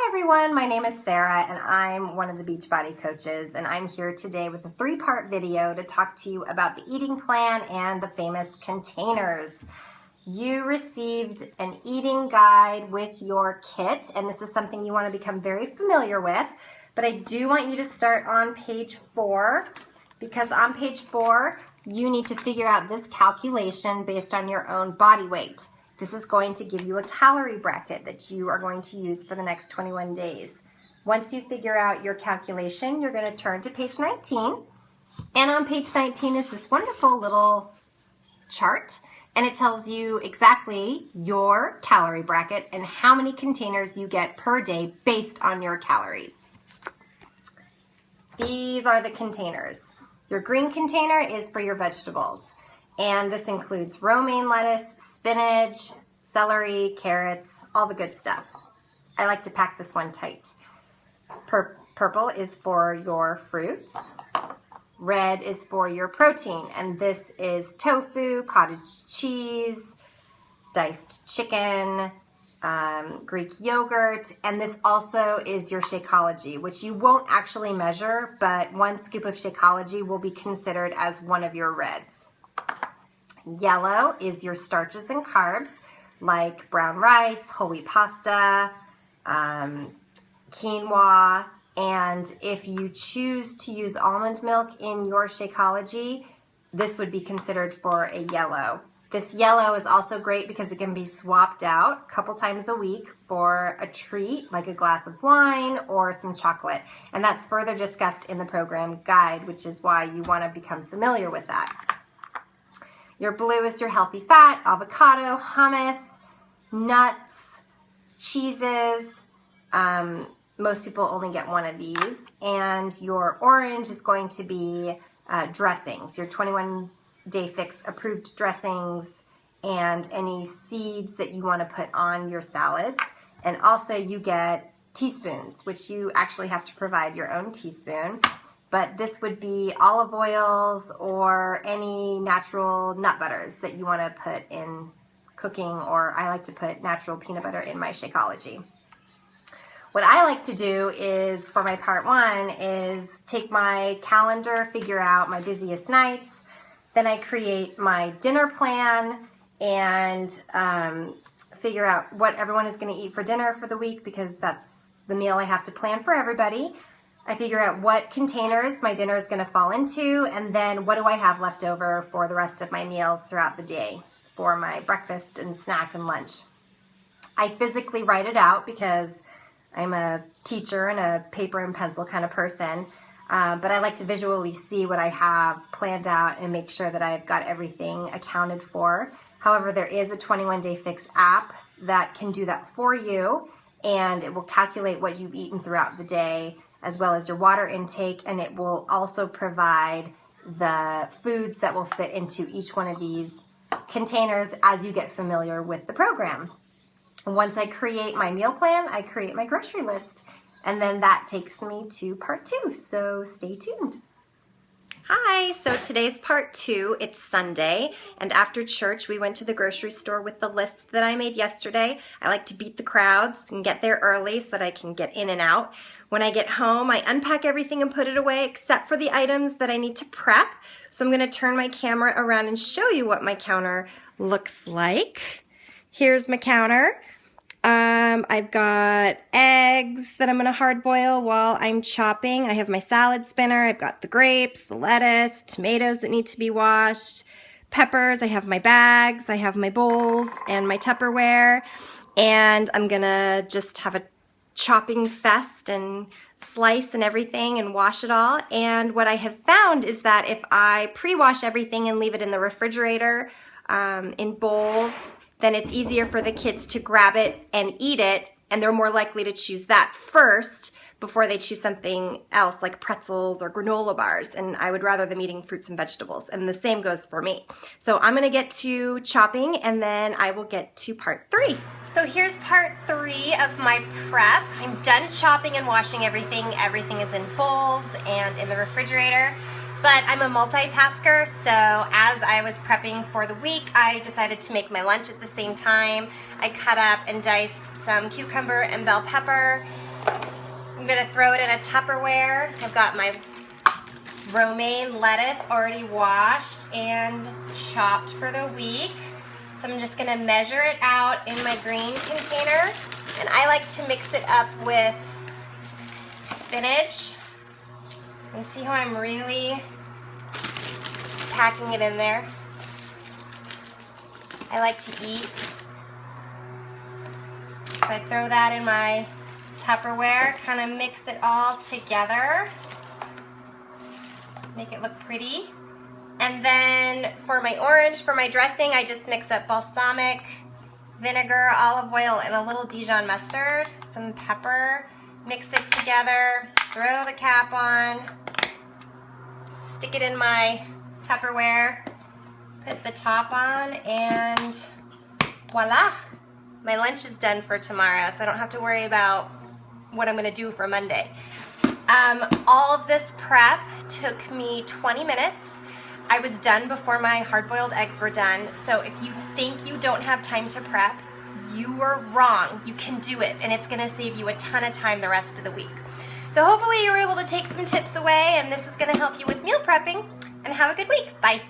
Hi everyone, my name is Sarah and I'm one of the Beachbody coaches, and I'm here today with a 3-part video to talk to you about the eating plan and the famous containers. You received an eating guide with your kit, and this is something you want to become very familiar with, but I do want you to start on page 4, because on page 4 you need to figure out this calculation based on your own body weight. This is going to give you a calorie bracket that you are going to use for the next 21 days. Once you figure out your calculation, you're going to turn to page 19. And on page 19 is this wonderful little chart, and it tells you exactly your calorie bracket and how many containers you get per day based on your calories. These are the containers. Your green container is for your vegetables. And this includes romaine lettuce, spinach, celery, carrots, all the good stuff. I like to pack this one tight. Purple is for your fruits. Red is for your protein, and this is tofu, cottage cheese, diced chicken, Greek yogurt, and this also is your Shakeology, which you won't actually measure, but 1 scoop of Shakeology will be considered as one of your reds. Yellow is your starches and carbs, like brown rice, whole wheat pasta, quinoa, and if you choose to use almond milk in your Shakeology, this would be considered for a yellow. This yellow is also great because it can be swapped out a couple times a week for a treat, like a glass of wine or some chocolate, and that's further discussed in the program guide, which is why you want to become familiar with that. Your blue is your healthy fat, avocado, hummus, nuts, cheeses. Most people only get one of these. And your orange is going to be dressings, your 21-day fix approved dressings, and any seeds that you want to put on your salads. And also you get teaspoons, which you actually have to provide your own teaspoon. But this would be olive oils or any natural nut butters that you want to put in cooking, or I like to put natural peanut butter in my Shakeology. What I like to do is, for my part 1, is take my calendar, figure out my busiest nights, then I create my dinner plan and figure out what everyone is going to eat for dinner for the week, because that's the meal I have to plan for everybody. I figure out what containers my dinner is going to fall into, and then what do I have left over for the rest of my meals throughout the day for my breakfast and snack and lunch. I physically write it out because I'm a teacher and a paper and pencil kind of person, but I like to visually see what I have planned out and make sure that I've got everything accounted for. However, there is a 21-day fix app that can do that for you, and it will calculate what you've eaten throughout the day, as well as your water intake, and it will also provide the foods that will fit into each one of these containers as you get familiar with the program. Once I create my meal plan, I create my grocery list, and then that takes me to part 2, so stay tuned. Hi, so today's part 2. It's Sunday, and after church we went to the grocery store with the list that I made yesterday. I like to beat the crowds and get there early so that I can get in and out. When I get home, I unpack everything and put it away except for the items that I need to prep. So I'm going to turn my camera around and show you what my counter looks like. Here's my counter. I've got eggs that I'm going to hard boil while I'm chopping. I have my salad spinner. I've got the grapes, the lettuce, tomatoes that need to be washed, peppers. I have my bags. I have my bowls and my Tupperware. And I'm going to just have a chopping fest and slice and everything and wash it all. And what I have found is that if I pre-wash everything and leave it in the refrigerator in bowls, then it's easier for the kids to grab it and eat it, and they're more likely to choose that first before they choose something else like pretzels or granola bars, and I would rather them eating fruits and vegetables, and the same goes for me. So I'm gonna get to chopping, and then I will get to part 3. So here's part 3 of my prep. I'm done chopping and washing everything. Everything is in bowls and in the refrigerator. But I'm a multitasker, so as I was prepping for the week, I decided to make my lunch at the same time. I cut up and diced some cucumber and bell pepper, I'm gonna throw it in a Tupperware. I've got my romaine lettuce already washed and chopped for the week. So I'm just gonna measure it out in my green container. And I like to mix it up with spinach. And see how I'm really packing it in there? I like to eat. So I throw that in my Tupperware, kind of mix it all together. Make it look pretty. And then for my orange, for my dressing, I just mix up balsamic vinegar, olive oil, and a little Dijon mustard, some pepper. Mix it together, throw the cap on, stick it in my Tupperware, put the top on, and voila! My lunch is done for tomorrow, so I don't have to worry about what I'm gonna do for Monday. All of this prep took me 20 minutes. I was done before my hard-boiled eggs were done, so if you think you don't have time to prep, you are wrong. You can do it, and it's gonna save you a ton of time the rest of the week. So hopefully you were able to take some tips away, and this is gonna help you with meal prepping, and have a good week. Bye.